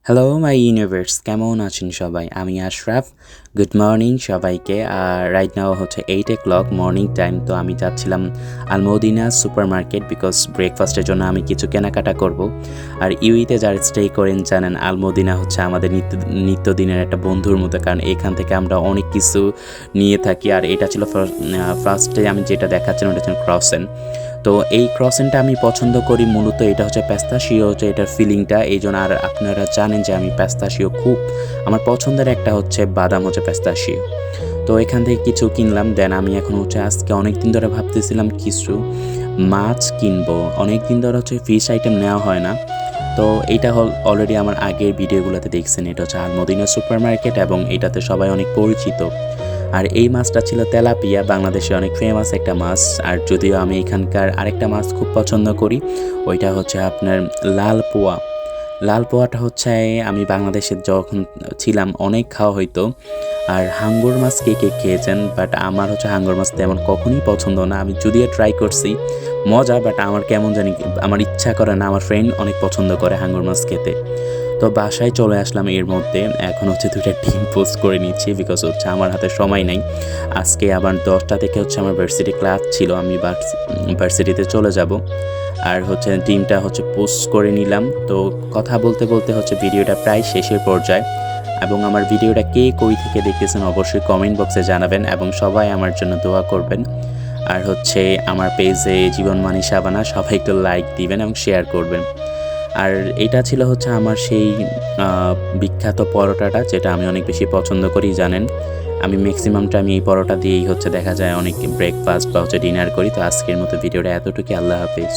Hello my universe, কেমন আছেন সবাই? আমি আশরাফ। গুড মর্নিং সবাইকে। আর রাইট নাও হচ্ছে 8 o'clock মর্নিং টাইম। তো আমি যাচ্ছিলাম আলমদিনা সুপার মার্কেট বিকজ ব্রেকফাস্টের জন্য আমি কিছু কেনাকাটা করব। আর ইউইতে যারা স্টে করেন জানেন আলমদিনা হচ্ছে আমাদের নিত্যদিনের একটা বন্ধুর মতো, কারণ এখান থেকে আমরা অনেক কিছু নিয়ে থাকি। আর এটা ছিল ফার্স্টে আমি যেটা দেখাচ্ছিলাম ওটা ছিল ক্রসেন। তো এই ক্রসেনটা আমি পছন্দ করি, মূলত এটা হচ্ছে প্যাস্তাশিও হচ্ছে এটার ফিলিংটা এই জন্য। আর আপনারা জানেন যে আমি প্যাস্তাশিও খুব আমার পছন্দের একটা হচ্ছে বাদাম হচ্ছে প্যাস্তাশিও। তো এখান থেকে কিছু কিনলাম। দেন আমি এখন হচ্ছে আজকে অনেক দিন ধরে ভাবতেছিলাম কিছু মাছ কিনবো, অনেক দিন ধরে হচ্ছে ফিশ আইটেম নেওয়া হয় না। তো এইটা অলরেডি আমার আগের ভিডিওগুলোতে দেখছেন, এটা হচ্ছে আলমদিনা সুপার মার্কেট এবং এটাতে সবাই অনেক পরিচিত। আর এই মাছটা ছিল তেলাপিয়া, বাংলাদেশে অনেক ফেমাস একটা মাছ। আর যদিও আমি এখানকার আরেকটা মাছ খুব পছন্দ করি, ওইটা হচ্ছে আপনার লাল পোয়া। লাল পোয়াটা হচ্ছে আমি বাংলাদেশে যখন ছিলাম অনেক খাওয়া হইতো। আর হাঙ্গর মাছ কে কে খেয়েছেন, বাট আমার হচ্ছে হাঙ্গর মাছ তেমন কখনই পছন্দ না। আমি যদিও ট্রাই করছি, মজা, বাট আমার কেমন জানি আমার ইচ্ছা করে না। আমার ফ্রেন্ড অনেক পছন্দ করে হাঙ্গর মাছ খেতে। তো বাসায় চলে আসলাম এর মধ্যে। এখন হচ্ছে 2টা ডিম পোস্ট করে নিচ্ছি বিকজ হচ্ছে আমার হাতে সময় নাই। আজকে আবার 10টা থেকে হচ্ছে আমার ভার্সিটি ক্লাস ছিল, আমি ভার্সিটিতে চলে যাব। আর হচ্ছে ডিমটা হচ্ছে পোস্ট করে নিলাম। তো কথা বলতে বলতে হচ্ছে ভিডিওটা প্রায় শেষের পর্যায়ে। এবং আমার ভিডিওটা কে কই থেকে দেখতেছেন অবশ্যই কমেন্ট বক্সে জানাবেন এবং সবাই আমার জন্য দোয়া করবেন। আর হচ্ছে আমার পেজে জীবন মানি সাবানা সবাই একটু লাইক দিবেন এবং শেয়ার করবেন। আর এটা ছিল হচ্ছে আমার সেই বিখ্যাত পরোটাটা, যেটা আমি অনেক বেশি পছন্দ করি জানেন। আমি ম্যাক্সিমামটা আমি এই পরোটা দিয়েই হচ্ছে দেখা যায় অনেক ব্রেকফাস্ট বা হচ্ছে ডিনার করি। তো আজকের মতো ভিডিওটা এতটুকু। আল্লাহ হাফিজ।